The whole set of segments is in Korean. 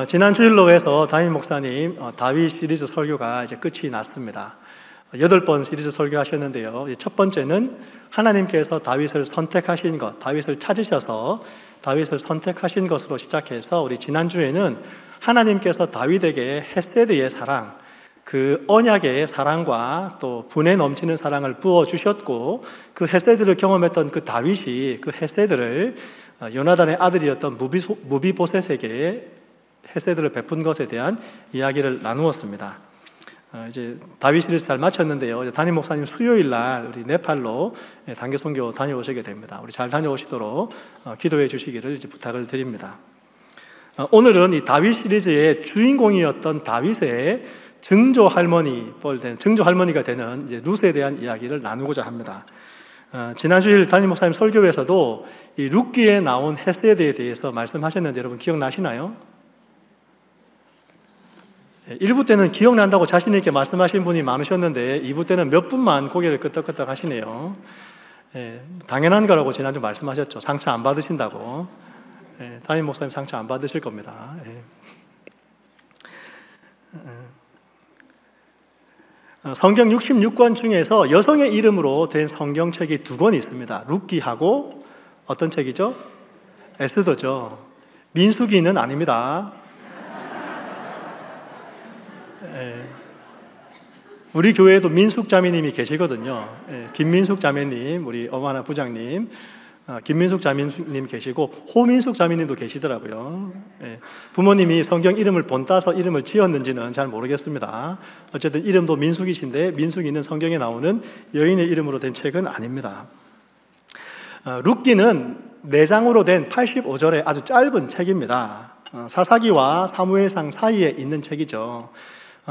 지난 주일로에서 담임 목사님 다윗 시리즈 설교가 이제 끝이 났습니다. 8번 시리즈 설교하셨는데요. 첫 번째는 하나님께서 다윗을 선택하신 것, 다윗을 찾으셔서 다윗을 선택하신 것으로 시작해서 우리 지난주에는 하나님께서 다윗에게 헤세드의 사랑, 그 언약의 사랑과 또 분에 넘치는 사랑을 부어주셨고, 그 헤세드를 경험했던 그 다윗이 그 헤세드를 요나단의 아들이었던 무비보셋에게 헤세드를 베푼 것에 대한 이야기를 나누었습니다. 이제 다윗 시리즈 잘 마쳤는데요. 담임 목사님 수요일 날 우리 네팔로 단기 선교 다녀오시게 됩니다. 우리 잘 다녀오시도록 기도해 주시기를 이제 부탁을 드립니다. 오늘은 이 다윗 시리즈의 주인공이었던 다윗의 증조 할머니가 되는 이제 룻에 대한 이야기를 나누고자 합니다. 지난 주일 담임 목사님 설교에서도 이 룻기에 나온 헤세드에 대해서 말씀하셨는데 여러분 기억나시나요? 1부 때는 기억난다고 자신 있게 말씀하신 분이 많으셨는데 2부 때는 몇 분만 고개를 끄덕끄덕 하시네요. 당연한 거라고 지난주 말씀하셨죠. 상처 안 받으신다고. 담임 목사님 상처 안 받으실 겁니다. 성경 66권 중에서 여성의 이름으로 된 성경책이 2권 있습니다. 룻기하고 어떤 책이죠? 에스더죠. 민수기는 아닙니다. 우리 교회에도 민숙 자매님이 계시거든요. 김민숙 자매님, 우리 어머나 부장님, 김민숙 자매님 계시고 호민숙 자매님도 계시더라고요. 부모님이 성경 이름을 본따서 이름을 지었는지는 잘 모르겠습니다. 어쨌든 이름도 민숙이신데 민숙이는 성경에 나오는 여인의 이름으로 된 책은 아닙니다. 룻기는 4장으로 된 85절의 아주 짧은 책입니다. 사사기와 사무엘상 사이에 있는 책이죠.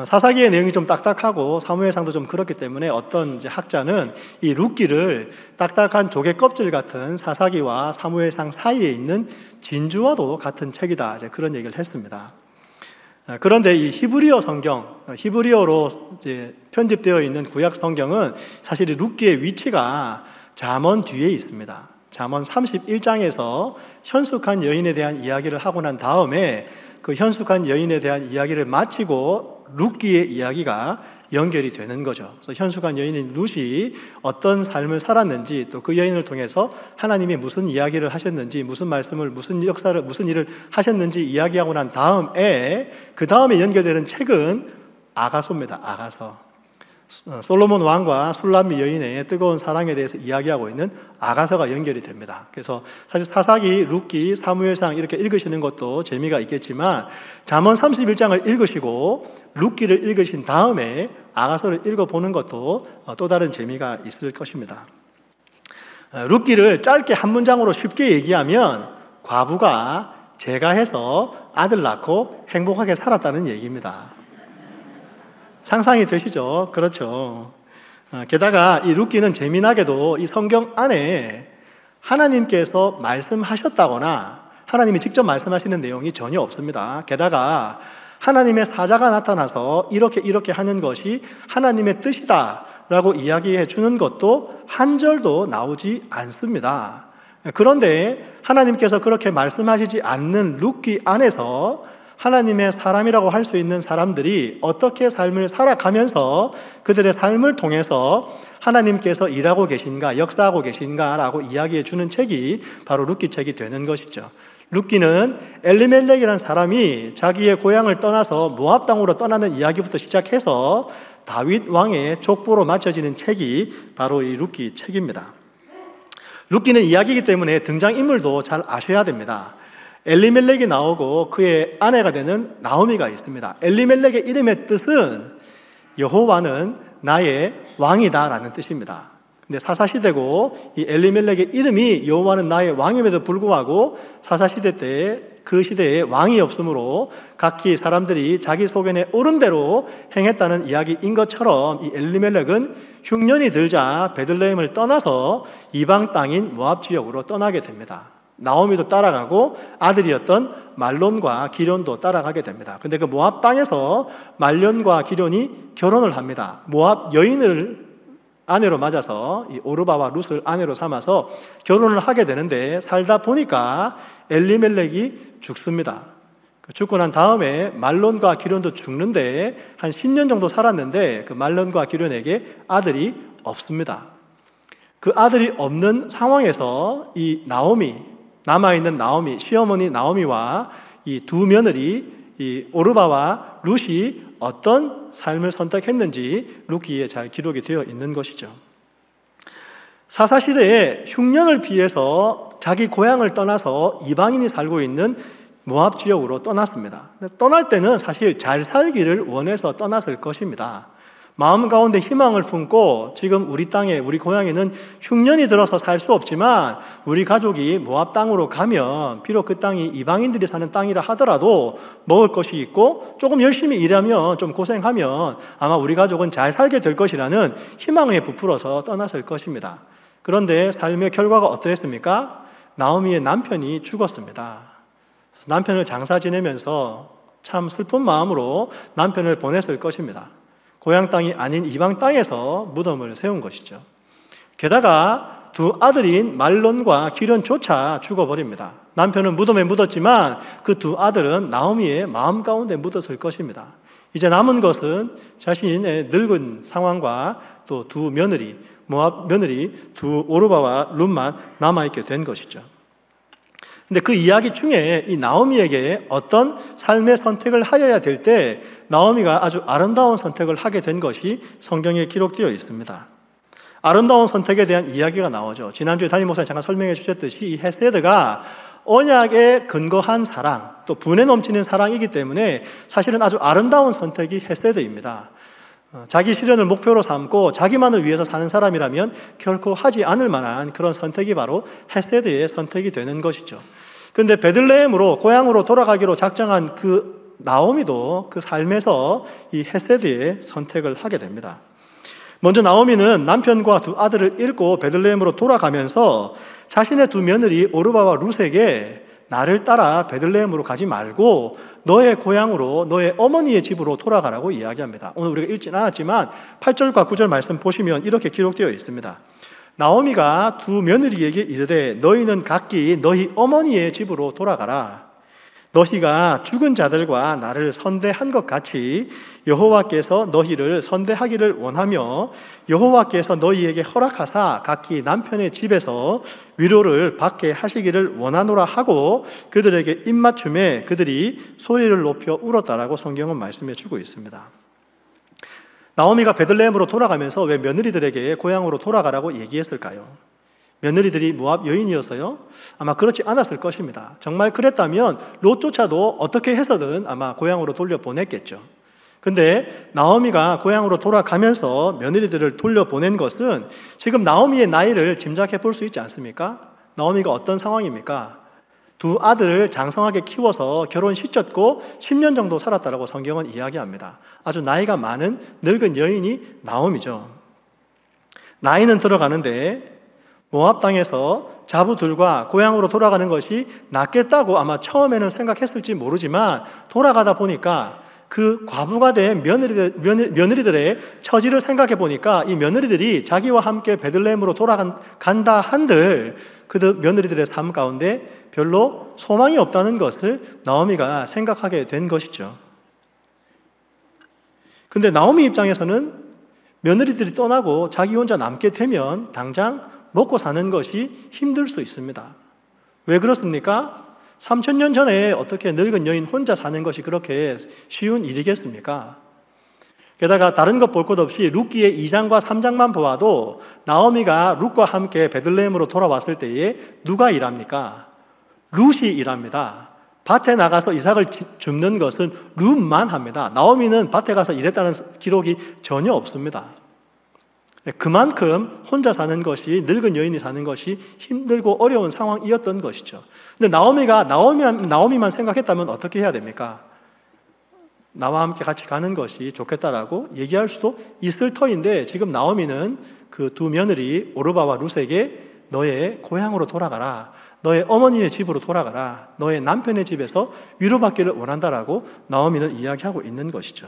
사사기의 내용이 좀 딱딱하고 사무엘상도 좀 그렇기 때문에 어떤 이제 학자는 이 룻기를 딱딱한 조개 껍질 같은 사사기와 사무엘상 사이에 있는 진주와도 같은 책이다, 이제 그런 얘기를 했습니다. 그런데 이 히브리어 성경, 히브리어로 이제 편집되어 있는 구약 성경은 사실 이 룻기의 위치가 잠언 뒤에 있습니다. 잠언 31장에서 현숙한 여인에 대한 이야기를 하고 난 다음에 그 현숙한 여인에 대한 이야기를 마치고 룻기의 이야기가 연결이 되는 거죠. 그래서 현숙한 여인인 룻이 어떤 삶을 살았는지, 또 그 여인을 통해서 하나님이 무슨 이야기를 하셨는지, 무슨 말씀을, 무슨 역사를, 무슨 일을 하셨는지 이야기하고 난 다음에 그 다음에 연결되는 책은 아가서입니다. 아가서. 솔로몬 왕과 술람미 여인의 뜨거운 사랑에 대해서 이야기하고 있는 아가서가 연결이 됩니다. 그래서 사실 사사기, 룻기, 사무엘상 이렇게 읽으시는 것도 재미가 있겠지만 잠언 31장을 읽으시고 룻기를 읽으신 다음에 아가서를 읽어보는 것도 또 다른 재미가 있을 것입니다. 룻기를 짧게 한 문장으로 쉽게 얘기하면 과부가 재가해서 아들 낳고 행복하게 살았다는 얘기입니다. 상상이 되시죠? 그렇죠. 게다가 이 룻기는 재미나게도 이 성경 안에 하나님께서 말씀하셨다거나 하나님이 직접 말씀하시는 내용이 전혀 없습니다. 게다가 하나님의 사자가 나타나서 이렇게 하는 것이 하나님의 뜻이다 라고 이야기해 주는 것도 한 절도 나오지 않습니다. 그런데 하나님께서 그렇게 말씀하시지 않는 룻기 안에서 하나님의 사람이라고 할 수 있는 사람들이 어떻게 삶을 살아가면서 그들의 삶을 통해서 하나님께서 일하고 계신가, 역사하고 계신가라고 이야기해 주는 책이 바로 룻기 책이 되는 것이죠. 룻기는 엘리멜렉이라는 사람이 자기의 고향을 떠나서 모압 땅으로 떠나는 이야기부터 시작해서 다윗 왕의 족보로 맞춰지는 책이 바로 이 룻기 책입니다. 룻기는 이야기이기 때문에 등장인물도 잘 아셔야 됩니다. 엘리멜렉이 나오고 그의 아내가 되는 나오미가 있습니다. 엘리멜렉의 이름의 뜻은 여호와는 나의 왕이다 라는 뜻입니다. 근데 사사시대고 이 엘리멜렉의 이름이 여호와는 나의 왕임에도 불구하고 사사시대 때 그 시대에 왕이 없으므로 각기 사람들이 자기 소견에 옳은 대로 행했다는 이야기인 것처럼 이 엘리멜렉은 흉년이 들자 베들레헴을 떠나서 이방 땅인 모압 지역으로 떠나게 됩니다. 나오미도 따라가고 아들이었던 말론과 기럨도 따라가게 됩니다. 근데 그 모압 땅에서 말론과 기럨이 결혼을 합니다. 모압 여인을 아내로 맞아서 이 오르바와 룻을 아내로 삼아서 결혼을 하게 되는데 살다 보니까 엘리멜렉이 죽습니다. 죽고 난 다음에 말론과 기련도 죽는데 한 10년 정도 살았는데 그 말론과 기련에게 아들이 없습니다. 그 아들이 없는 상황에서 이 나오미, 남아있는 나오미, 시어머니 나오미와 이 두 며느리, 이 오르바와 룻이 어떤 삶을 선택했는지 룻기에 잘 기록이 되어 있는 것이죠. 사사시대에 흉년을 피해서 자기 고향을 떠나서 이방인이 살고 있는 모압 지역으로 떠났습니다. 떠날 때는 사실 잘 살기를 원해서 떠났을 것입니다. 마음 가운데 희망을 품고 지금 우리 땅에, 우리 고향에는 흉년이 들어서 살 수 없지만 우리 가족이 모압 땅으로 가면 비록 그 땅이 이방인들이 사는 땅이라 하더라도 먹을 것이 있고 조금 열심히 일하면 좀 고생하면 아마 우리 가족은 잘 살게 될 것이라는 희망에 부풀어서 떠났을 것입니다. 그런데 삶의 결과가 어떠했습니까? 나오미의 남편이 죽었습니다. 남편을 장사 지내면서 참 슬픈 마음으로 남편을 보냈을 것입니다. 고향 땅이 아닌 이방 땅에서 무덤을 세운 것이죠. 게다가 두 아들인 말론과 기련조차 죽어버립니다. 남편은 무덤에 묻었지만 그 두 아들은 나오미의 마음 가운데 묻었을 것입니다. 이제 남은 것은 자신의 늙은 상황과 또 두 며느리, 모압 며느리 두 오르바와 룻만 남아있게 된 것이죠. 근데 그 이야기 중에 이 나오미에게 어떤 삶의 선택을 하여야 될 때 나오미가 아주 아름다운 선택을 하게 된 것이 성경에 기록되어 있습니다. 아름다운 선택에 대한 이야기가 나오죠. 지난주에 담임 목사님 잠깐 설명해 주셨듯이 이 헤세드가 언약에 근거한 사랑, 또 분에 넘치는 사랑이기 때문에 사실은 아주 아름다운 선택이 헤세드입니다. 자기 실현을 목표로 삼고 자기만을 위해서 사는 사람이라면 결코 하지 않을 만한 그런 선택이 바로 헤세드의 선택이 되는 것이죠. 그런데 베들레헴으로 고향으로 돌아가기로 작정한 그 나오미도 그 삶에서 이 헤세드의 선택을 하게 됩니다. 먼저 나오미는 남편과 두 아들을 잃고 베들레헴으로 돌아가면서 자신의 두 며느리 오르바와 룻에게 나를 따라 베들레헴으로 가지 말고 너의 고향으로 너의 어머니의 집으로 돌아가라고 이야기합니다. 오늘 우리가 읽진 않았지만 8절과 9절 말씀 보시면 이렇게 기록되어 있습니다. 나오미가 두 며느리에게 이르되 너희는 각기 너희 어머니의 집으로 돌아가라. 너희가 죽은 자들과 나를 선대한 것 같이 여호와께서 너희를 선대하기를 원하며 여호와께서 너희에게 허락하사 각기 남편의 집에서 위로를 받게 하시기를 원하노라 하고 그들에게 입맞춤에 그들이 소리를 높여 울었다라고 성경은 말씀해 주고 있습니다. 나오미가 베들레헴으로 돌아가면서 왜 며느리들에게 고향으로 돌아가라고 얘기했을까요? 며느리들이 모압 여인이어서요? 아마 그렇지 않았을 것입니다. 정말 그랬다면 롯조차도 어떻게 해서든 아마 고향으로 돌려보냈겠죠. 근데 나오미가 고향으로 돌아가면서 며느리들을 돌려보낸 것은 지금 나오미의 나이를 짐작해 볼 수 있지 않습니까? 나오미가 어떤 상황입니까? 두 아들을 장성하게 키워서 결혼 시켰고 10년 정도 살았다라고 성경은 이야기합니다. 아주 나이가 많은 늙은 여인이 나오미죠. 나이는 들어가는데 모압 땅에서 자부들과 고향으로 돌아가는 것이 낫겠다고 아마 처음에는 생각했을지 모르지만 돌아가다 보니까 그 과부가 된 며느리들의 처지를 생각해 보니까 이 며느리들이 자기와 함께 베들레헴으로 돌아간다 한들 그 며느리들의 삶 가운데 별로 소망이 없다는 것을 나오미가 생각하게 된 것이죠. 근데 나오미 입장에서는 며느리들이 떠나고 자기 혼자 남게 되면 당장 먹고 사는 것이 힘들 수 있습니다. 왜 그렇습니까? 3000년 전에 어떻게 늙은 여인 혼자 사는 것이 그렇게 쉬운 일이겠습니까? 게다가 다른 것 볼 것 없이 룻기의 2장과 3장만 보아도 나오미가 룻과 함께 베들레헴으로 돌아왔을 때에 누가 일합니까? 룻이 일합니다. 밭에 나가서 이삭을 줍는 것은 룻만 합니다. 나오미는 밭에 가서 일했다는 기록이 전혀 없습니다. 그만큼 혼자 사는 것이, 늙은 여인이 사는 것이 힘들고 어려운 상황이었던 것이죠. 근데 나오미만 생각했다면 어떻게 해야 됩니까? 나와 함께 같이 가는 것이 좋겠다라고 얘기할 수도 있을 터인데 지금 나오미는 그 두 며느리 오르바와 룻에게 너의 고향으로 돌아가라. 너의 어머니의 집으로 돌아가라. 너의 남편의 집에서 위로받기를 원한다라고 나오미는 이야기하고 있는 것이죠.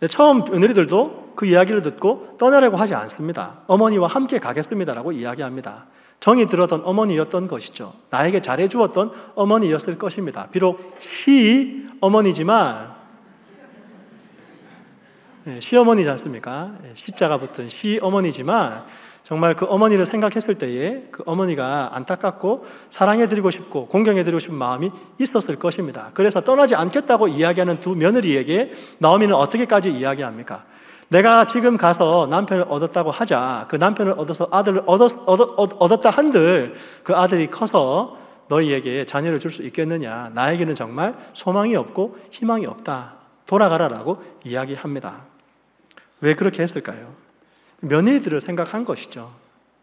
처음 며느리들도 그 이야기를 듣고 떠나려고 하지 않습니다. 어머니와 함께 가겠습니다라고 이야기합니다. 정이 들었던 어머니였던 것이죠. 나에게 잘해주었던 어머니였을 것입니다. 비록 시어머니지만, 시어머니지 않습니까? 시자가 붙은 시어머니지만 정말 그 어머니를 생각했을 때에 그 어머니가 안타깝고 사랑해드리고 싶고 공경해드리고 싶은 마음이 있었을 것입니다. 그래서 떠나지 않겠다고 이야기하는 두 며느리에게 나오미는 어떻게까지 이야기합니까? 내가 지금 가서 남편을 얻었다고 하자. 그 남편을 얻어서 아들을 얻었다 한들 그 아들이 커서 너희에게 자녀를 줄 수 있겠느냐? 나에게는 정말 소망이 없고 희망이 없다. 돌아가라라고 이야기합니다. 왜 그렇게 했을까요? 며느리들을 생각한 것이죠.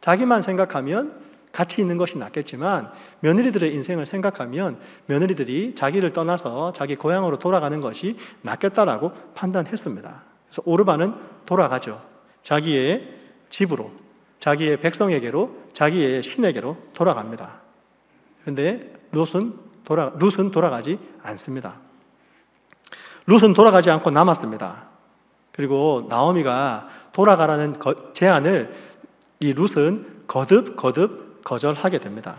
자기만 생각하면 같이 있는 것이 낫겠지만 며느리들의 인생을 생각하면 며느리들이 자기를 떠나서 자기 고향으로 돌아가는 것이 낫겠다라고 판단했습니다. 그래서 오르반은 돌아가죠. 자기의 집으로, 자기의 백성에게로, 자기의 신에게로 돌아갑니다. 그런데 룻은 돌아가지 않습니다. 룻은 돌아가지 않고 남았습니다. 그리고 나오미가 돌아가라는 제안을 이 룻은 거듭 거절하게 됩니다.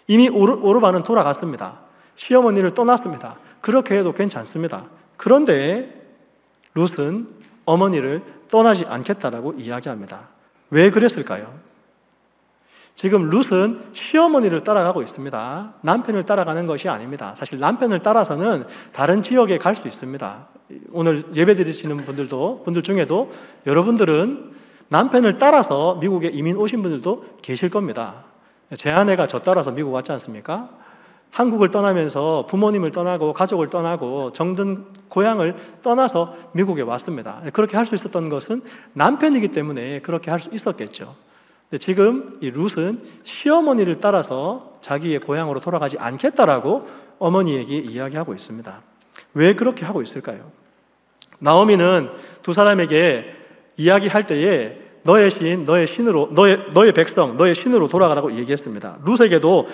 이미 오르반은 돌아갔습니다. 시어머니를 떠났습니다. 그렇게 해도 괜찮습니다. 그런데 룻은 어머니를 떠나지 않겠다라고 이야기합니다. 왜 그랬을까요? 지금 룻은 시어머니를 따라가고 있습니다. 남편을 따라가는 것이 아닙니다. 사실 남편을 따라서는 다른 지역에 갈 수 있습니다. 오늘 예배 드리시는 분들 중에도 여러분들은 남편을 따라서 미국에 이민 오신 분들도 계실 겁니다. 제 아내가 저 따라서 미국 왔지 않습니까? 한국을 떠나면서 부모님을 떠나고 가족을 떠나고 정든 고향을 떠나서 미국에 왔습니다. 그렇게 할 수 있었던 것은 남편이기 때문에 그렇게 할 수 있었겠죠. 지금 이 룻은 시어머니를 따라서 자기의 고향으로 돌아가지 않겠다라고 어머니에게 이야기하고 있습니다. 왜 그렇게 하고 있을까요? 나오미는 두 사람에게 이야기할 때에 너의 신, 너의 신으로, 너의 백성, 너의 신으로 돌아가라고 얘기했습니다. 룻에게도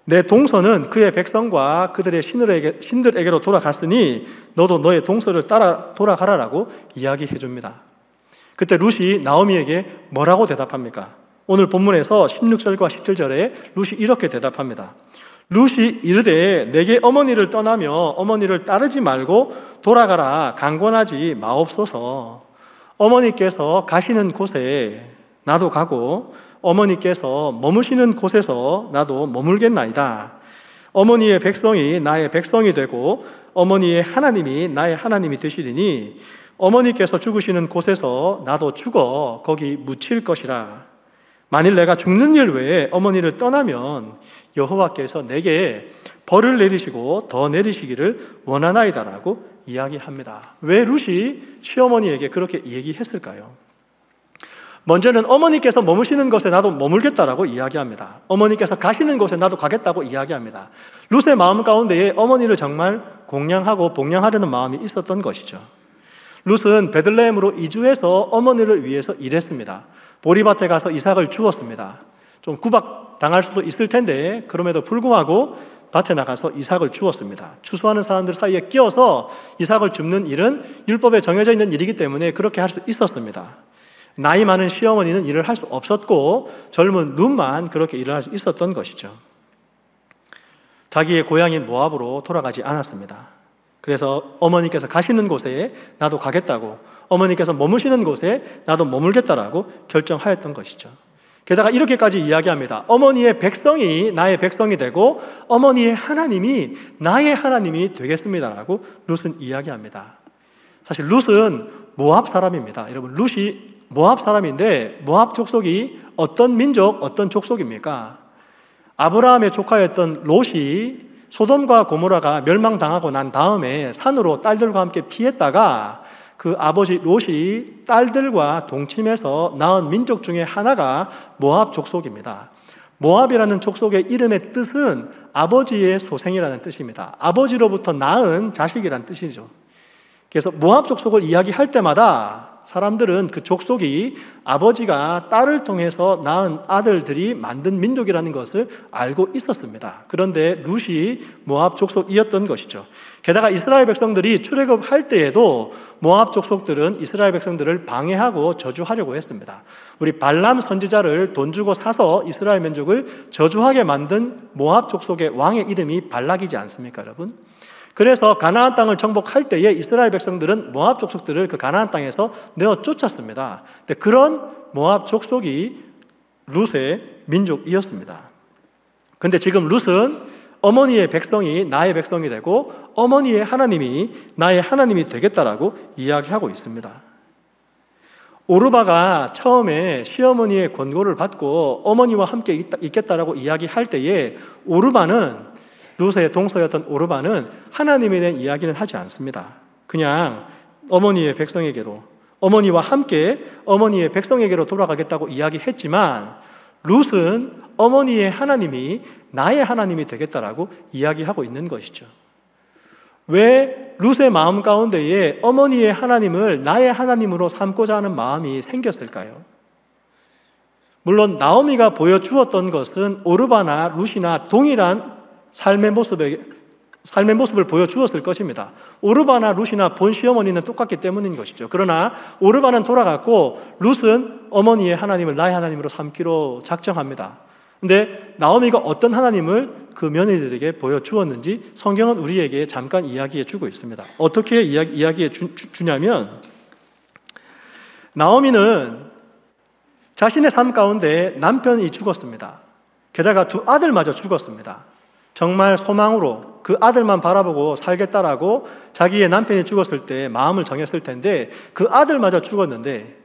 내 동서는 그의 백성과 그들의 신들에게로 돌아갔으니 너도 너의 동서를 따라 돌아가라라고 이야기해 줍니다. 그때 룻이 나오미에게 뭐라고 대답합니까? 오늘 본문에서 16절과 17절에 룻이 이렇게 대답합니다. 룻이 이르되 내게 어머니를 떠나며 어머니를 따르지 말고 돌아가라 강권하지 마옵소서. 어머니께서 가시는 곳에 나도 가고 어머니께서 머무시는 곳에서 나도 머물겠나이다. 어머니의 백성이 나의 백성이 되고 어머니의 하나님이 나의 하나님이 되시리니 어머니께서 죽으시는 곳에서 나도 죽어 거기 묻힐 것이라. 만일 내가 죽는 일 외에 어머니를 떠나면 여호와께서 내게 벌을 내리시고 더 내리시기를 원하나이다라고 이야기합니다. 왜 룻이 시어머니에게 그렇게 얘기했을까요? 먼저는 어머니께서 머무시는 곳에 나도 머물겠다라고 이야기합니다. 어머니께서 가시는 곳에 나도 가겠다고 이야기합니다. 룻의 마음 가운데에 어머니를 정말 공양하고 복양하려는 마음이 있었던 것이죠. 룻은 베들레헴으로 이주해서 어머니를 위해서 일했습니다. 보리밭에 가서 이삭을 주었습니다. 좀 구박당할 수도 있을 텐데 그럼에도 불구하고 밭에 나가서 이삭을 주었습니다. 추수하는 사람들 사이에 끼어서 이삭을 줍는 일은 율법에 정해져 있는 일이기 때문에 그렇게 할 수 있었습니다. 나이 많은 시어머니는 일을 할 수 없었고 젊은 룻만 그렇게 일을 할 수 있었던 것이죠. 자기의 고향인 모압으로 돌아가지 않았습니다. 그래서 어머니께서 가시는 곳에 나도 가겠다고, 어머니께서 머무시는 곳에 나도 머물겠다라고 결정하였던 것이죠. 게다가 이렇게까지 이야기합니다. 어머니의 백성이 나의 백성이 되고 어머니의 하나님이 나의 하나님이 되겠습니다라고 룻은 이야기합니다. 사실 룻은 모압 사람입니다. 여러분, 룻이 모압 사람인데 모압 족속이 어떤 민족, 어떤 족속입니까? 아브라함의 조카였던 롯이 소돔과 고모라가 멸망당하고 난 다음에 산으로 딸들과 함께 피했다가 그 아버지 롯이 딸들과 동침해서 낳은 민족 중에 하나가 모압 족속입니다. 모압이라는 족속의 이름의 뜻은 아버지의 소생이라는 뜻입니다. 아버지로부터 낳은 자식이라는 뜻이죠. 그래서 모압 족속을 이야기할 때마다 사람들은 그 족속이 아버지가 딸을 통해서 낳은 아들들이 만든 민족이라는 것을 알고 있었습니다. 그런데 룻이 모압 족속이었던 것이죠. 게다가 이스라엘 백성들이 출애굽할 때에도 모압 족속들은 이스라엘 백성들을 방해하고 저주하려고 했습니다. 우리 발람 선지자를 돈 주고 사서 이스라엘 민족을 저주하게 만든 모압 족속의 왕의 이름이 발락이지 않습니까, 여러분? 그래서 가나안 땅을 정복할 때에 이스라엘 백성들은 모압 족속들을 그 가나안 땅에서 내어 쫓았습니다. 근데 그런 모압 족속이 룻의 민족이었습니다. 근데 지금 룻은 어머니의 백성이 나의 백성이 되고 어머니의 하나님이 나의 하나님이 되겠다라고 이야기하고 있습니다. 오르바가 처음에 시어머니의 권고를 받고 어머니와 함께 있겠다라고 이야기할 때에 룻의 동서였던 오르바는 하나님에 대한 이야기는 하지 않습니다. 그냥 어머니의 백성에게로, 어머니와 함께 어머니의 백성에게로 돌아가겠다고 이야기했지만 룻은 어머니의 하나님이 나의 하나님이 되겠다라고 이야기하고 있는 것이죠. 왜 룻의 마음 가운데에 어머니의 하나님을 나의 하나님으로 삼고자 하는 마음이 생겼을까요? 물론 나오미가 보여주었던 것은 오르바나 룻이나 동일한 삶의 모습을 보여주었을 것입니다. 오르바나 룻이나 본 시어머니는 똑같기 때문인 것이죠. 그러나 오르바는 돌아갔고 룻은 어머니의 하나님을 나의 하나님으로 삼기로 작정합니다. 근데 나오미가 어떤 하나님을 그 며느리들에게 보여주었는지 성경은 우리에게 잠깐 이야기해 주고 있습니다. 어떻게 이야기해 주냐면 나오미는 자신의 삶 가운데 남편이 죽었습니다. 게다가 두 아들마저 죽었습니다. 정말 소망으로 그 아들만 바라보고 살겠다라고 자기의 남편이 죽었을 때 마음을 정했을 텐데 그 아들마저 죽었는데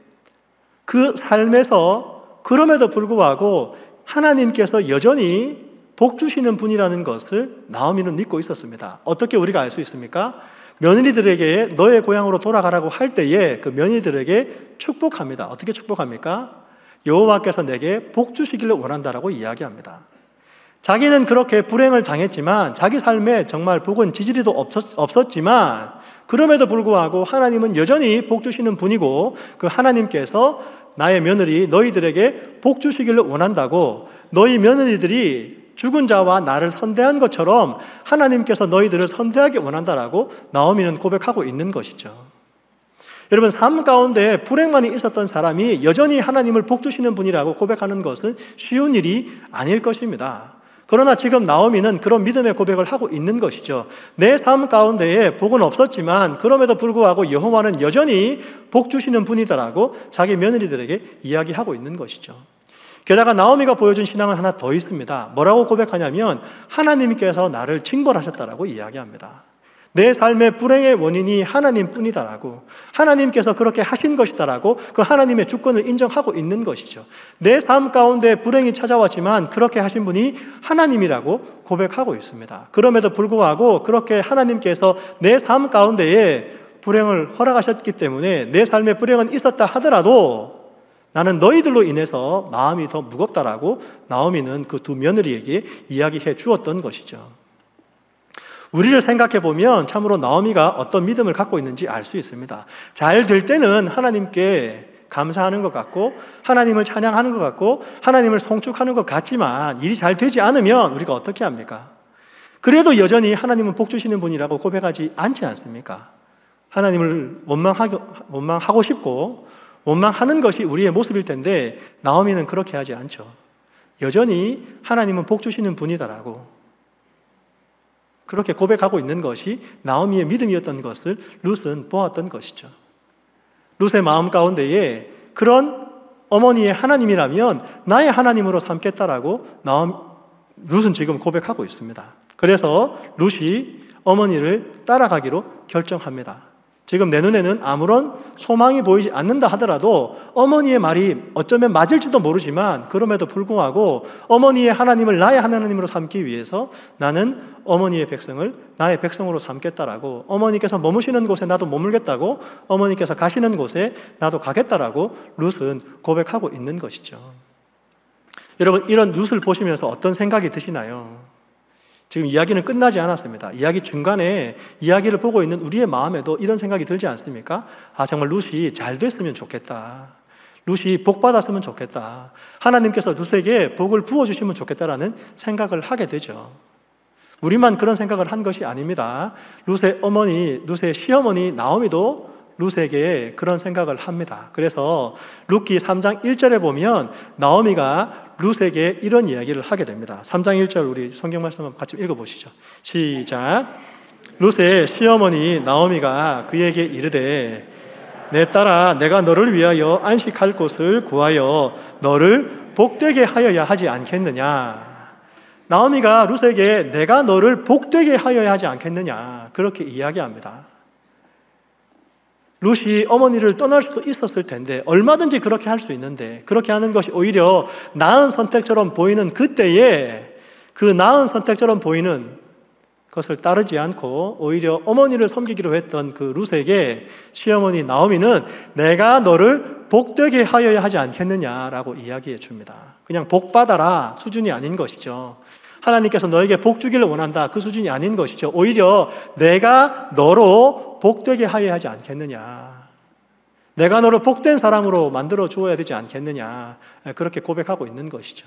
그 삶에서 그럼에도 불구하고 하나님께서 여전히 복 주시는 분이라는 것을 나오미는 믿고 있었습니다. 어떻게 우리가 알 수 있습니까? 며느리들에게 너의 고향으로 돌아가라고 할 때에 그 며느리들에게 축복합니다. 어떻게 축복합니까? 여호와께서 내게 복 주시기를 원한다라고 이야기합니다. 자기는 그렇게 불행을 당했지만 자기 삶에 정말 복은 지지리도 없었지만 그럼에도 불구하고 하나님은 여전히 복 주시는 분이고 그 하나님께서 나의 며느리 너희들에게 복 주시기를 원한다고 너희 며느리들이 죽은 자와 나를 선대한 것처럼 하나님께서 너희들을 선대하기 원한다라고 나오미는 고백하고 있는 것이죠. 여러분, 삶 가운데 불행만이 있었던 사람이 여전히 하나님을 복 주시는 분이라고 고백하는 것은 쉬운 일이 아닐 것입니다. 그러나 지금 나오미는 그런 믿음의 고백을 하고 있는 것이죠. 내 삶 가운데에 복은 없었지만 그럼에도 불구하고 여호와는 여전히 복 주시는 분이다라고 자기 며느리들에게 이야기하고 있는 것이죠. 게다가 나오미가 보여준 신앙은 하나 더 있습니다. 뭐라고 고백하냐면 하나님께서 나를 징벌하셨다라고 이야기합니다. 내 삶의 불행의 원인이 하나님뿐이다라고, 하나님께서 그렇게 하신 것이다라고 그 하나님의 주권을 인정하고 있는 것이죠. 내 삶 가운데 불행이 찾아왔지만 그렇게 하신 분이 하나님이라고 고백하고 있습니다. 그럼에도 불구하고 그렇게 하나님께서 내 삶 가운데에 불행을 허락하셨기 때문에 내 삶에 불행은 있었다 하더라도 나는 너희들로 인해서 마음이 더 무겁다라고 나오미는 그 두 며느리에게 이야기해 주었던 것이죠. 우리를 생각해 보면 참으로 나오미가 어떤 믿음을 갖고 있는지 알 수 있습니다. 잘 될 때는 하나님께 감사하는 것 같고 하나님을 찬양하는 것 같고 하나님을 송축하는 것 같지만 일이 잘 되지 않으면 우리가 어떻게 합니까? 그래도 여전히 하나님은 복 주시는 분이라고 고백하지 않지 않습니까? 하나님을 원망하고 싶고 원망하는 것이 우리의 모습일 텐데 나오미는 그렇게 하지 않죠. 여전히 하나님은 복 주시는 분이다라고 그렇게 고백하고 있는 것이 나오미의 믿음이었던 것을 룻은 보았던 것이죠. 룻의 마음 가운데에 그런 어머니의 하나님이라면 나의 하나님으로 삼겠다라고 룻은 지금 고백하고 있습니다. 그래서 룻이 어머니를 따라가기로 결정합니다. 지금 내 눈에는 아무런 소망이 보이지 않는다 하더라도 어머니의 말이 어쩌면 맞을지도 모르지만 그럼에도 불구하고 어머니의 하나님을 나의 하나님으로 삼기 위해서 나는 어머니의 백성을 나의 백성으로 삼겠다라고, 어머니께서 머무시는 곳에 나도 머물겠다고, 어머니께서 가시는 곳에 나도 가겠다라고 룻은 고백하고 있는 것이죠. 여러분, 이런 룻을 보시면서 어떤 생각이 드시나요? 지금 이야기는 끝나지 않았습니다. 이야기 중간에 이야기를 보고 있는 우리의 마음에도 이런 생각이 들지 않습니까? 아, 정말 룻이 잘 됐으면 좋겠다. 룻이 복 받았으면 좋겠다. 하나님께서 룻에게 복을 부어주시면 좋겠다라는 생각을 하게 되죠. 우리만 그런 생각을 한 것이 아닙니다. 룻의 어머니, 룻의 시어머니 나오미도 룻에게 그런 생각을 합니다. 그래서 룻기 3장 1절에 보면 나오미가 룻에게 이런 이야기를 하게 됩니다. 3장 1절 우리 성경 말씀 한번 같이 읽어보시죠. 시작. 룻의 시어머니 나오미가 그에게 이르되 내 딸아 내가 너를 위하여 안식할 곳을 구하여 너를 복되게 하여야 하지 않겠느냐. 나오미가 룻에게 내가 너를 복되게 하여야 하지 않겠느냐 그렇게 이야기합니다. 룻이 어머니를 떠날 수도 있었을 텐데 얼마든지 그렇게 할 수 있는데 그렇게 하는 것이 오히려 나은 선택처럼 보이는 그때에 그 나은 선택처럼 보이는 것을 따르지 않고 오히려 어머니를 섬기기로 했던 그 룻에게 시어머니 나오미는 내가 너를 복되게 하여야 하지 않겠느냐라고 이야기해 줍니다. 그냥 복 받아라 수준이 아닌 것이죠. 하나님께서 너에게 복 주기를 원한다 그 수준이 아닌 것이죠. 오히려 내가 너로 복되게 하여야 하지 않겠느냐. 내가 너를 복된 사람으로 만들어 주어야 되지 않겠느냐. 그렇게 고백하고 있는 것이죠.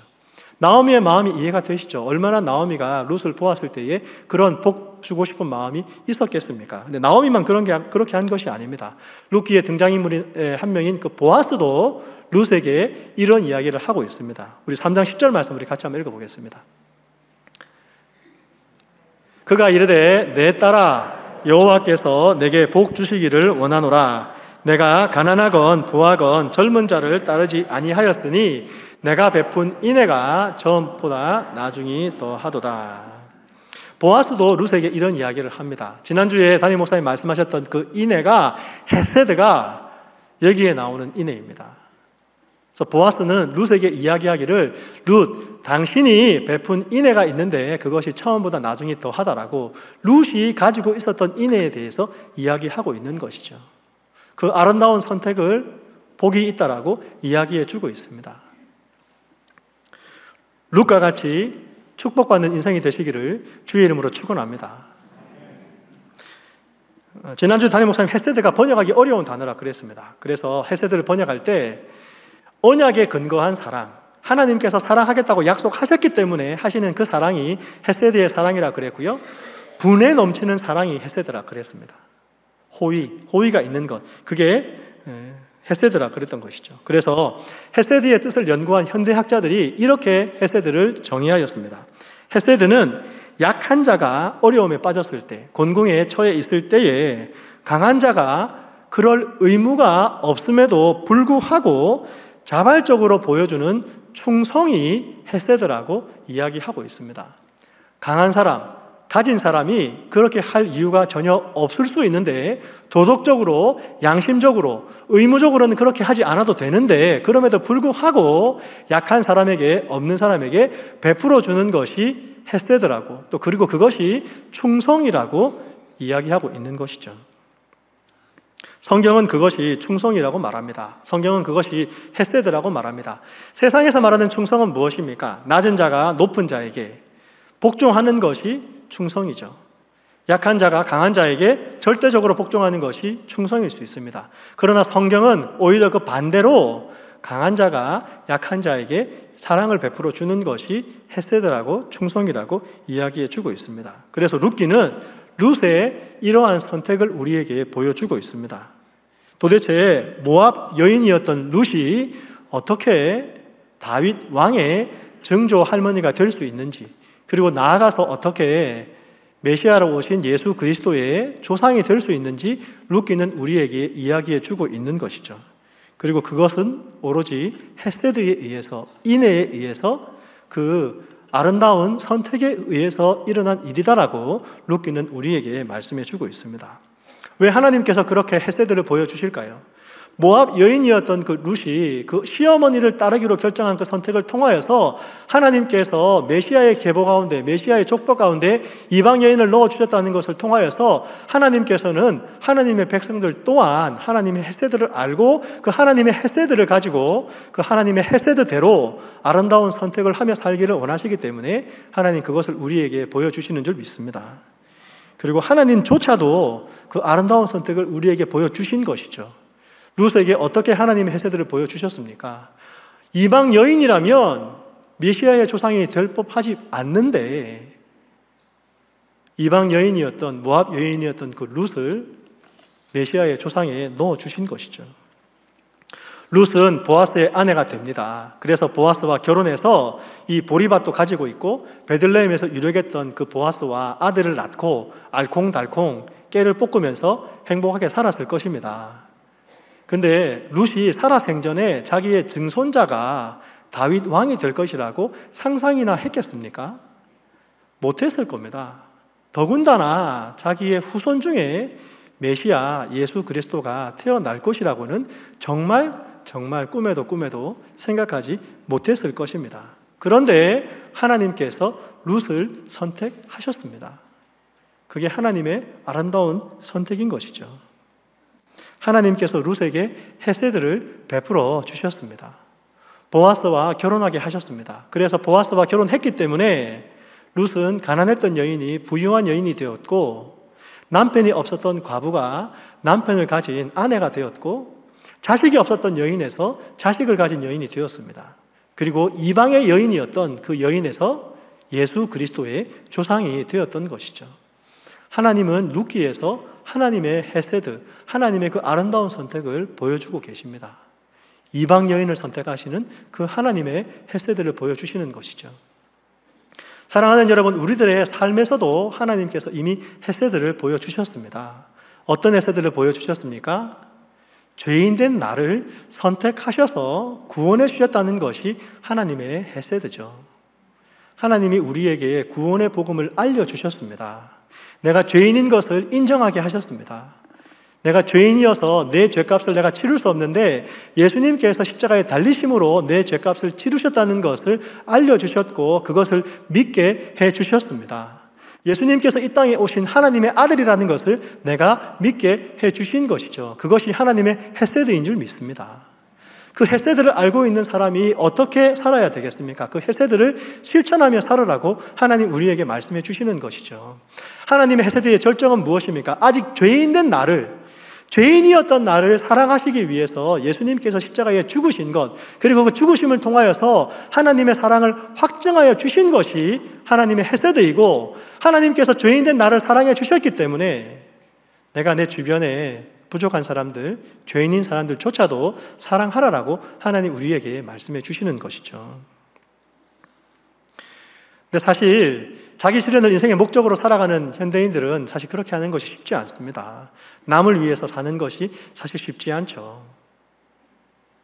나오미의 마음이 이해가 되시죠? 얼마나 나오미가 룻을 보았을 때에 그런 복 주고 싶은 마음이 있었겠습니까? 근데 나오미만 그렇게 한 것이 아닙니다. 룻기의 등장인물의 한 명인 그 보아스도 룻에게 이런 이야기를 하고 있습니다. 우리 3장 10절 말씀 우리 같이 한번 읽어보겠습니다. 그가 이르되 내 딸아 여호와께서 내게 복 주시기를 원하노라. 내가 가난하건 부하건 젊은 자를 따르지 아니하였으니 내가 베푼 인애가 전보다 나중이 더하도다. 보아스도 룻에게 이런 이야기를 합니다. 지난주에 담임 목사님 말씀하셨던 그 인애가 헤세드가 여기에 나오는 인애입니다. 그래서 보아스는 룻에게 이야기하기를 룻 당신이 베푼 인애가 있는데 그것이 처음보다 나중이 더하다라고 룻이 가지고 있었던 인애에 대해서 이야기하고 있는 것이죠. 그 아름다운 선택을 복이 있다라고 이야기해 주고 있습니다. 룻과 같이 축복받는 인생이 되시기를 주의 이름으로 축원합니다. 지난주 담임 목사님 헤세드가 번역하기 어려운 단어라 그랬습니다. 그래서 헤세드를 번역할 때 언약에 근거한 사랑, 하나님께서 사랑하겠다고 약속하셨기 때문에 하시는 그 사랑이 헤세드의 사랑이라 그랬고요. 분에 넘치는 사랑이 헤세드라 그랬습니다. 호의가 있는 것, 그게 헤세드라 그랬던 것이죠. 그래서 헤세드의 뜻을 연구한 현대학자들이 이렇게 헤세드를 정의하였습니다. 헤세드는 약한 자가 어려움에 빠졌을 때, 곤궁에 처해 있을 때에 강한 자가 그럴 의무가 없음에도 불구하고 자발적으로 보여주는 충성이 헤세드라고 이야기하고 있습니다. 강한 사람, 가진 사람이 그렇게 할 이유가 전혀 없을 수 있는데 도덕적으로, 양심적으로, 의무적으로는 그렇게 하지 않아도 되는데 그럼에도 불구하고 약한 사람에게, 없는 사람에게 베풀어 주는 것이 헤세드라고 또 그리고 그것이 충성이라고 이야기하고 있는 것이죠. 성경은 그것이 충성이라고 말합니다. 성경은 그것이 헤세드라고 말합니다. 세상에서 말하는 충성은 무엇입니까? 낮은 자가 높은 자에게 복종하는 것이 충성이죠. 약한 자가 강한 자에게 절대적으로 복종하는 것이 충성일 수 있습니다. 그러나 성경은 오히려 그 반대로 강한 자가 약한 자에게 사랑을 베풀어 주는 것이 헤세드라고 충성이라고 이야기해 주고 있습니다. 그래서 룻기는 룻의 이러한 선택을 우리에게 보여주고 있습니다. 도대체 모압 여인이었던 룻이 어떻게 다윗 왕의 증조 할머니가 될 수 있는지, 그리고 나아가서 어떻게 메시아로 오신 예수 그리스도의 조상이 될 수 있는지 룻기는 우리에게 이야기해 주고 있는 것이죠. 그리고 그것은 오로지 헤세드에 의해서, 인애에 의해서, 그 아름다운 선택에 의해서 일어난 일이다라고 룻기는 우리에게 말씀해 주고 있습니다. 왜 하나님께서 그렇게 헤세드를 보여주실까요? 모압 여인이었던 그 룻이 그 시어머니를 따르기로 결정한 그 선택을 통하여서 하나님께서 메시아의 계보 가운데, 메시아의 족보 가운데 이방 여인을 넣어주셨다는 것을 통하여서 하나님께서는 하나님의 백성들 또한 하나님의 헤세드를 알고 그 하나님의 헤세드를 가지고 그 하나님의 헤세드대로 아름다운 선택을 하며 살기를 원하시기 때문에 하나님 그것을 우리에게 보여주시는 줄 믿습니다. 그리고 하나님조차도 그 아름다운 선택을 우리에게 보여주신 것이죠. 룻에게 어떻게 하나님의 헤세드를 보여주셨습니까? 이방 여인이라면 메시아의 조상이 될 법하지 않는데 이방 여인이었던 모압 여인이었던 그 룻을 메시아의 조상에 넣어주신 것이죠. 룻은 보아스의 아내가 됩니다. 그래서 보아스와 결혼해서 이 보리밭도 가지고 있고 베들레헴에서 유력했던 그 보아스와 아들을 낳고 알콩달콩 깨를 볶으면서 행복하게 살았을 것입니다. 근데 룻이 살아생전에 자기의 증손자가 다윗 왕이 될 것이라고 상상이나 했겠습니까? 못했을 겁니다. 더군다나 자기의 후손 중에 메시아 예수 그리스도가 태어날 것이라고는 정말 꿈에도 생각하지 못했을 것입니다. 그런데 하나님께서 룻을 선택하셨습니다. 그게 하나님의 아름다운 선택인 것이죠. 하나님께서 룻에게 헤세드를 베풀어 주셨습니다. 보아스와 결혼하게 하셨습니다. 그래서 보아스와 결혼했기 때문에 룻은 가난했던 여인이 부유한 여인이 되었고 남편이 없었던 과부가 남편을 가진 아내가 되었고 자식이 없었던 여인에서 자식을 가진 여인이 되었습니다. 그리고 이방의 여인이었던 그 여인에서 예수 그리스도의 조상이 되었던 것이죠. 하나님은 룻기에서 하나님의 헤세드, 하나님의 그 아름다운 선택을 보여주고 계십니다. 이방 여인을 선택하시는 그 하나님의 헤세드를 보여주시는 것이죠. 사랑하는 여러분, 우리들의 삶에서도 하나님께서 이미 헤세드를 보여주셨습니다. 어떤 헤세드를 보여주셨습니까? 죄인된 나를 선택하셔서 구원해 주셨다는 것이 하나님의 헤세드죠. 하나님이 우리에게 구원의 복음을 알려주셨습니다. 내가 죄인인 것을 인정하게 하셨습니다. 내가 죄인이어서 내 죄값을 내가 치를 수 없는데 예수님께서 십자가에 달리심으로 내 죄값을 치르셨다는 것을 알려주셨고 그것을 믿게 해주셨습니다. 예수님께서 이 땅에 오신 하나님의 아들이라는 것을 내가 믿게 해주신 것이죠. 그것이 하나님의 헤세드인 줄 믿습니다. 그 헤세드를 알고 있는 사람이 어떻게 살아야 되겠습니까? 그 헤세드를 실천하며 살으라고 하나님 우리에게 말씀해 주시는 것이죠. 하나님의 헤세드의 절정은 무엇입니까? 아직 죄인된 나를, 죄인이었던 나를 사랑하시기 위해서 예수님께서 십자가에 죽으신 것, 그리고 그 죽으심을 통하여서 하나님의 사랑을 확증하여 주신 것이 하나님의 헤세드이고, 하나님께서 죄인된 나를 사랑해 주셨기 때문에 내가 내 주변에 부족한 사람들, 죄인인 사람들조차도 사랑하라라고 하나님 우리에게 말씀해 주시는 것이죠. 근데 사실 자기 실현을 인생의 목적으로 살아가는 현대인들은 사실 그렇게 하는 것이 쉽지 않습니다. 남을 위해서 사는 것이 사실 쉽지 않죠.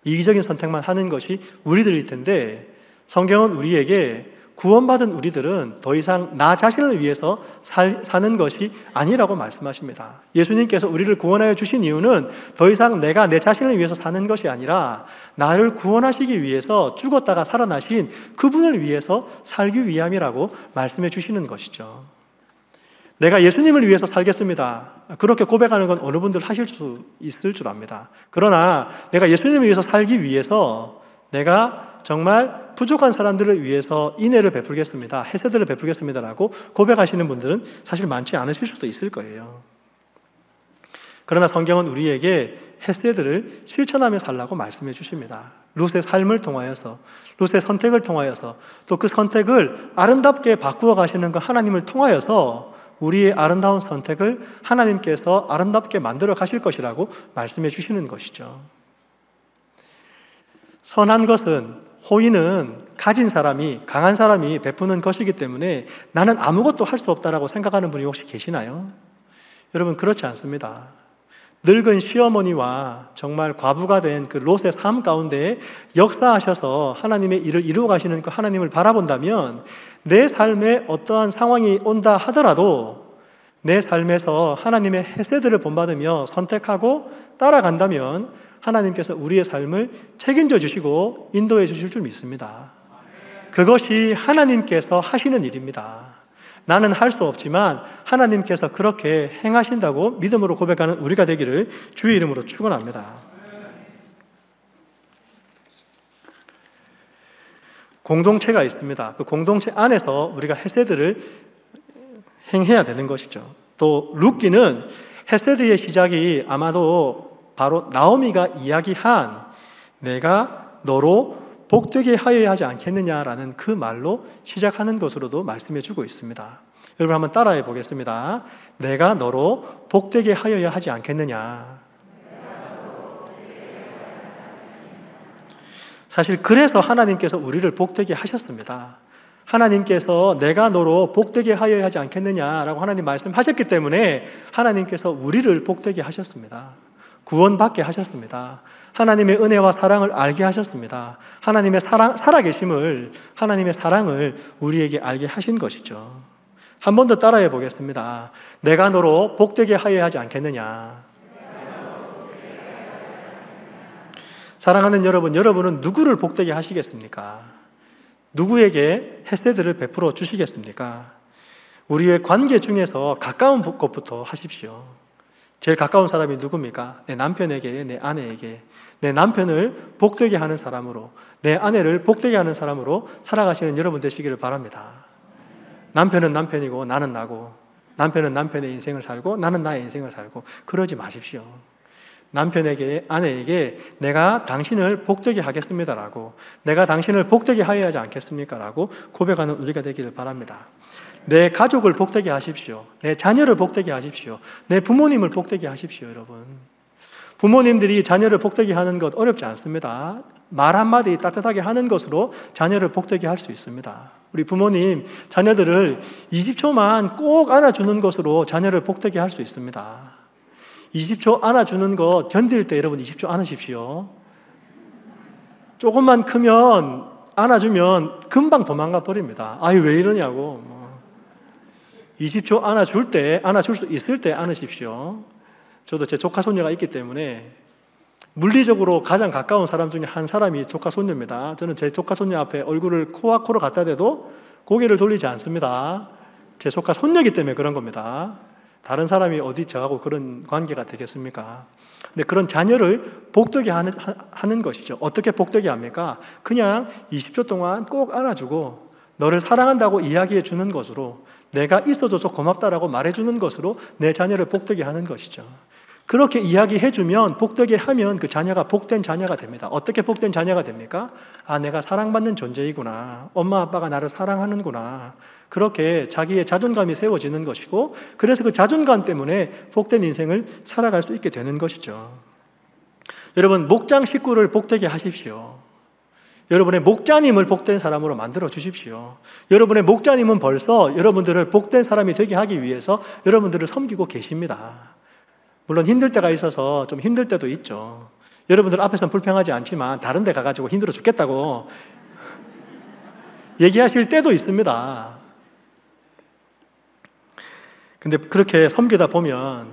이기적인 선택만 하는 것이 우리들일 텐데 성경은 우리에게 구원받은 우리들은 더 이상 나 자신을 위해서 사는 것이 아니라고 말씀하십니다. 예수님께서 우리를 구원하여 주신 이유는 더 이상 내가 내 자신을 위해서 사는 것이 아니라 나를 구원하시기 위해서 죽었다가 살아나신 그분을 위해서 살기 위함이라고 말씀해 주시는 것이죠. 내가 예수님을 위해서 살겠습니다. 그렇게 고백하는 건 어느 분들 하실 수 있을 줄 압니다. 그러나 내가 예수님을 위해서 살기 위해서 내가 정말 부족한 사람들을 위해서 인애를 베풀겠습니다. 헤세드를 베풀겠습니다라고 고백하시는 분들은 사실 많지 않으실 수도 있을 거예요. 그러나 성경은 우리에게 헤세드를 실천하며 살라고 말씀해 주십니다. 룻의 삶을 통하여서, 룻의 선택을 통하여서, 또 그 선택을 아름답게 바꾸어 가시는 그 하나님을 통하여서 우리의 아름다운 선택을 하나님께서 아름답게 만들어 가실 것이라고 말씀해 주시는 것이죠. 선한 것은, 호의는 가진 사람이, 강한 사람이 베푸는 것이기 때문에 나는 아무것도 할 수 없다라고 생각하는 분이 혹시 계시나요? 여러분, 그렇지 않습니다. 늙은 시어머니와 정말 과부가 된 그 롯의 삶 가운데 역사하셔서 하나님의 일을 이루어 가시는 그 하나님을 바라본다면 내 삶에 어떠한 상황이 온다 하더라도 내 삶에서 하나님의 헤세드를 본받으며 선택하고 따라간다면 하나님께서 우리의 삶을 책임져 주시고 인도해 주실 줄 믿습니다. 그것이 하나님께서 하시는 일입니다. 나는 할 수 없지만 하나님께서 그렇게 행하신다고 믿음으로 고백하는 우리가 되기를 주의 이름으로 축원합니다. 공동체가 있습니다. 그 공동체 안에서 우리가 헤세드를 행해야 되는 것이죠. 또 룻기는 헤세드의 시작이 아마도 바로 나오미가 이야기한 내가 너로 복되게 하여야 하지 않겠느냐라는 그 말로 시작하는 것으로도 말씀해 주고 있습니다. 여러분 한번 따라해 보겠습니다. 내가 너로 복되게 하여야 하지 않겠느냐. 사실 그래서 하나님께서 우리를 복되게 하셨습니다. 하나님께서 내가 너로 복되게 하여야 하지 않겠느냐라고 하나님 말씀하셨기 때문에 하나님께서 우리를 복되게 하셨습니다. 구원받게 하셨습니다. 하나님의 은혜와 사랑을 알게 하셨습니다. 하나님의 살아계심을, 하나님의 사랑을 우리에게 알게 하신 것이죠. 한 번 더 따라해 보겠습니다. 내가 너로 복되게 하여야 하지 않겠느냐. 사랑하는 여러분, 여러분은 누구를 복되게 하시겠습니까? 누구에게 헤세드를 베풀어 주시겠습니까? 우리의 관계 중에서 가까운 것부터 하십시오. 제일 가까운 사람이 누굽니까? 내 남편에게, 내 아내에게. 내 남편을 복되게 하는 사람으로, 내 아내를 복되게 하는 사람으로 살아가시는 여러분 되시기를 바랍니다. 남편은 남편이고 나는 나고, 남편은 남편의 인생을 살고 나는 나의 인생을 살고, 그러지 마십시오. 남편에게, 아내에게 내가 당신을 복되게 하겠습니다라고, 내가 당신을 복되게 하여야 하지 않겠습니까? 라고 고백하는 우리가 되기를 바랍니다. 내 가족을 복되게 하십시오. 내 자녀를 복되게 하십시오. 내 부모님을 복되게 하십시오, 여러분. 부모님들이 자녀를 복되게 하는 것 어렵지 않습니다. 말 한마디 따뜻하게 하는 것으로 자녀를 복되게 할 수 있습니다. 우리 부모님, 자녀들을 20초만 꼭 안아주는 것으로 자녀를 복되게 할 수 있습니다. 20초 안아주는 거 견딜 때 여러분 20초 안으십시오. 조금만 크면 안아주면 금방 도망가 버립니다. 아유, 왜 이러냐고. 20초 안아줄 수 있을 때 안으십시오. 저도 제 조카 손녀가 있기 때문에 물리적으로 가장 가까운 사람 중에 한 사람이 조카 손녀입니다. 저는 제 조카 손녀 앞에 얼굴을 코와 코로 갖다 대도 고개를 돌리지 않습니다. 제 조카 손녀이기 때문에 그런 겁니다. 다른 사람이 어디 저하고 그런 관계가 되겠습니까? 근데 그런 자녀를 복되게 하는 것이죠. 어떻게 복되게 합니까? 그냥 20초 동안 꼭 안아주고 너를 사랑한다고 이야기해 주는 것으로, 내가 있어줘서 고맙다라고 말해주는 것으로 내 자녀를 복되게 하는 것이죠. 그렇게 이야기해주면, 복되게 하면 그 자녀가 복된 자녀가 됩니다. 어떻게 복된 자녀가 됩니까? 아, 내가 사랑받는 존재이구나. 엄마 아빠가 나를 사랑하는구나. 그렇게 자기의 자존감이 세워지는 것이고, 그래서 그 자존감 때문에 복된 인생을 살아갈 수 있게 되는 것이죠. 여러분, 목장 식구를 복되게 하십시오. 여러분의 목자님을 복된 사람으로 만들어 주십시오. 여러분의 목자님은 벌써 여러분들을 복된 사람이 되게 하기 위해서 여러분들을 섬기고 계십니다. 물론 힘들 때가 있어서 좀 힘들 때도 있죠. 여러분들 앞에서는 불평하지 않지만 다른 데 가가지고 힘들어 죽겠다고 얘기하실 때도 있습니다. 근데 그렇게 섬기다 보면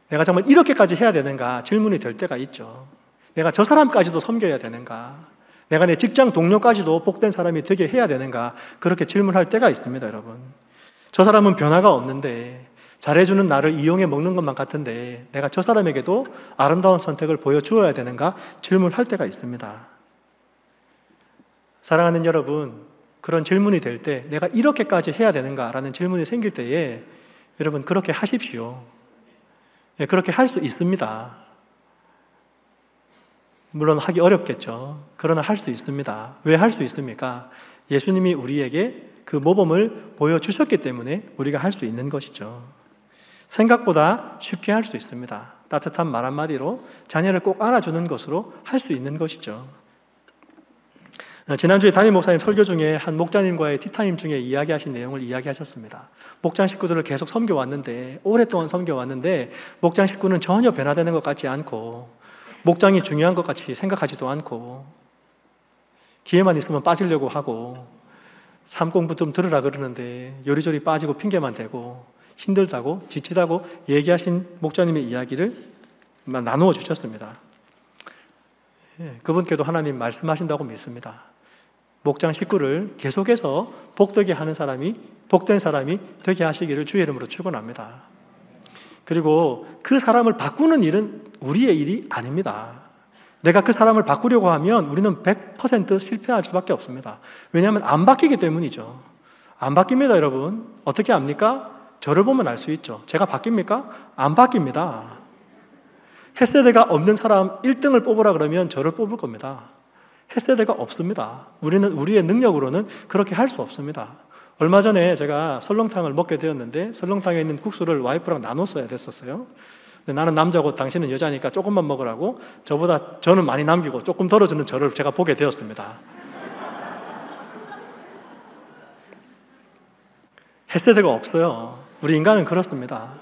내가 정말 이렇게까지 해야 되는가 질문이 될 때가 있죠. 내가 저 사람까지도 섬겨야 되는가? 내가 내 직장 동료까지도 복된 사람이 되게 해야 되는가? 그렇게 질문할 때가 있습니다, 여러분. 저 사람은 변화가 없는데, 잘해주는 나를 이용해 먹는 것만 같은데 내가 저 사람에게도 아름다운 선택을 보여주어야 되는가? 질문할 때가 있습니다. 사랑하는 여러분, 그런 질문이 될 때 내가 이렇게까지 해야 되는가라는 질문이 생길 때에 여러분 그렇게 하십시오. 그렇게 할 수 있습니다. 물론 하기 어렵겠죠. 그러나 할 수 있습니다. 왜 할 수 있습니까? 예수님이 우리에게 그 모범을 보여주셨기 때문에 우리가 할 수 있는 것이죠. 생각보다 쉽게 할 수 있습니다. 따뜻한 말 한마디로 자녀를 꼭 안아주는 것으로 할 수 있는 것이죠. 지난주에 담임 목사님 설교 중에 한 목자님과의 티타임 중에 이야기하신 내용을 이야기하셨습니다. 목장 식구들을 계속 섬겨왔는데, 오랫동안 섬겨왔는데 목장 식구는 전혀 변화되는 것 같지 않고, 목장이 중요한 것 같이 생각하지도 않고, 기회만 있으면 빠지려고 하고, 삼공부 좀 들으라 그러는데 요리조리 빠지고 핑계만 대고, 힘들다고 지치다고 얘기하신 목자님의 이야기를 나누어 주셨습니다. 그분께도 하나님 말씀하신다고 믿습니다. 목장 식구를 계속해서 복되게 하는 사람이, 복된 사람이 되게 하시기를 주의 이름으로 축원합니다. 그리고 그 사람을 바꾸는 일은 우리의 일이 아닙니다. 내가 그 사람을 바꾸려고 하면 우리는 100% 실패할 수밖에 없습니다. 왜냐하면 안 바뀌기 때문이죠. 안 바뀝니다, 여러분. 어떻게 압니까? 저를 보면 알 수 있죠. 제가 바뀝니까? 안 바뀝니다. 햇세대가 없는 사람 1등을 뽑으라 그러면 저를 뽑을 겁니다. 햇세대가 없습니다. 우리는 우리의 능력으로는 그렇게 할 수 없습니다. 얼마 전에 제가 설렁탕을 먹게 되었는데 설렁탕에 있는 국수를 와이프랑 나눴어야 됐었어요. 근데 나는 남자고 당신은 여자니까 조금만 먹으라고 저는 많이 남기고 조금 덜어주는 저를 제가 보게 되었습니다. 햇세대가 없어요. 우리 인간은 그렇습니다.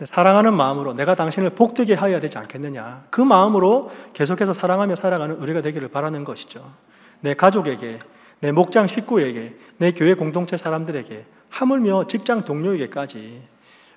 사랑하는 마음으로 내가 당신을 복되게 하여야 되지 않겠느냐, 그 마음으로 계속해서 사랑하며 살아가는 우리가 되기를 바라는 것이죠. 내 가족에게, 내 목장 식구에게, 내 교회 공동체 사람들에게, 하물며 직장 동료에게까지.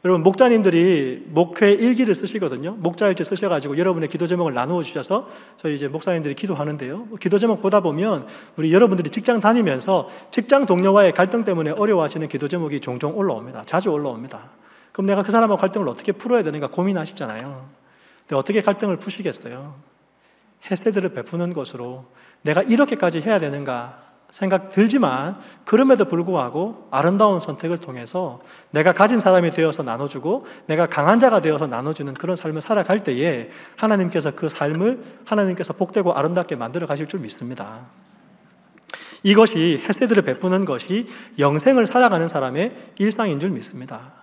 여러분, 목자님들이 목회 일기를 쓰시거든요. 목자일지 쓰셔가지고 여러분의 기도 제목을 나누어 주셔서 저희 이제 목사님들이 기도하는데요. 기도 제목 보다 보면 우리 여러분들이 직장 다니면서 직장 동료와의 갈등 때문에 어려워하시는 기도 제목이 종종 올라옵니다. 자주 올라옵니다. 그럼 내가 그 사람하고 갈등을 어떻게 풀어야 되는가 고민하시잖아요. 근데 어떻게 갈등을 푸시겠어요? 햇세들을 베푸는 것으로 내가 이렇게까지 해야 되는가 생각 들지만, 그럼에도 불구하고 아름다운 선택을 통해서 내가 가진 사람이 되어서 나눠주고 내가 강한 자가 되어서 나눠주는 그런 삶을 살아갈 때에 하나님께서 그 삶을 하나님께서 복되고 아름답게 만들어 가실 줄 믿습니다. 이것이 햇세들을 베푸는 것이 영생을 살아가는 사람의 일상인 줄 믿습니다.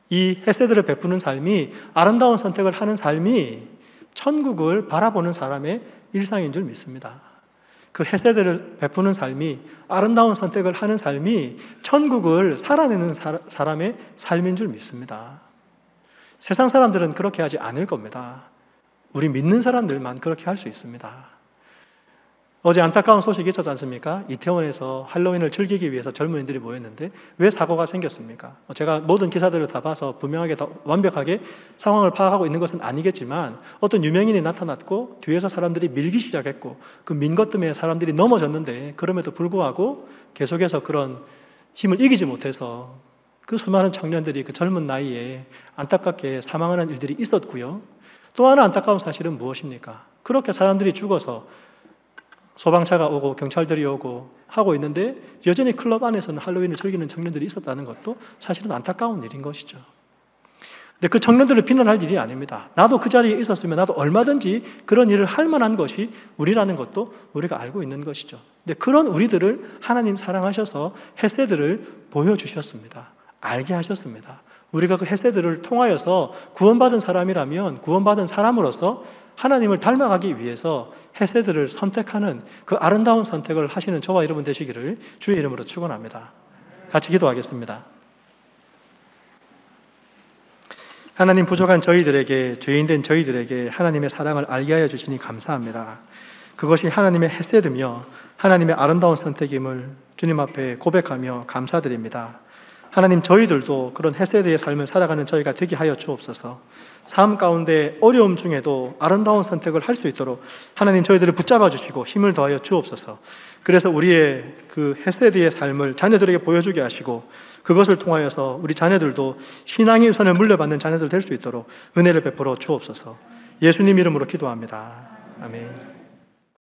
이 햇세들을 베푸는 삶이, 아름다운 선택을 하는 삶이 천국을 바라보는 사람의 일상인 줄 믿습니다. 그 햇세들을 베푸는 삶이, 아름다운 선택을 하는 삶이 천국을 살아내는 사람의 삶인 줄 믿습니다. 세상 사람들은 그렇게 하지 않을 겁니다. 우리 믿는 사람들만 그렇게 할 수 있습니다. 어제 안타까운 소식이 있었지 않습니까? 이태원에서 할로윈을 즐기기 위해서 젊은이들이 모였는데 왜 사고가 생겼습니까? 제가 모든 기사들을 다 봐서 분명하게 완벽하게 상황을 파악하고 있는 것은 아니겠지만, 어떤 유명인이 나타났고 뒤에서 사람들이 밀기 시작했고 그 민 것 때문에 사람들이 넘어졌는데, 그럼에도 불구하고 계속해서 그런 힘을 이기지 못해서 그 수많은 청년들이 그 젊은 나이에 안타깝게 사망하는 일들이 있었고요. 또 하나 안타까운 사실은 무엇입니까? 그렇게 사람들이 죽어서 소방차가 오고 경찰들이 오고 하고 있는데 여전히 클럽 안에서는 할로윈을 즐기는 청년들이 있었다는 것도 사실은 안타까운 일인 것이죠. 근데 그 청년들을 비난할 일이 아닙니다. 나도 그 자리에 있었으면 나도 얼마든지 그런 일을 할 만한 것이 우리라는 것도 우리가 알고 있는 것이죠. 근데 그런 우리들을 하나님 사랑하셔서 햇세들을 보여주셨습니다. 알게 하셨습니다. 우리가 그 햇세들을 통하여서 구원받은 사람이라면 구원받은 사람으로서 하나님을 닮아가기 위해서 햇세들을 선택하는 그 아름다운 선택을 하시는 저와 여러분 되시기를 주의 이름으로 축원합니다. 같이 기도하겠습니다. 하나님, 부족한 저희들에게, 죄인된 저희들에게 하나님의 사랑을 알게 하여 주시니 감사합니다. 그것이 하나님의 햇세드며 하나님의 아름다운 선택임을 주님 앞에 고백하며 감사드립니다. 하나님, 저희들도 그런 햇세드의 삶을 살아가는 저희가 되게 하여 주옵소서. 삶 가운데 어려움 중에도 아름다운 선택을 할 수 있도록 하나님 저희들을 붙잡아 주시고 힘을 더하여 주옵소서. 그래서 우리의 그 햇세드의 삶을 자녀들에게 보여주게 하시고, 그것을 통하여서 우리 자녀들도 신앙의 유산을 물려받는 자녀들 될 수 있도록 은혜를 베풀어 주옵소서. 예수님 이름으로 기도합니다. 아멘.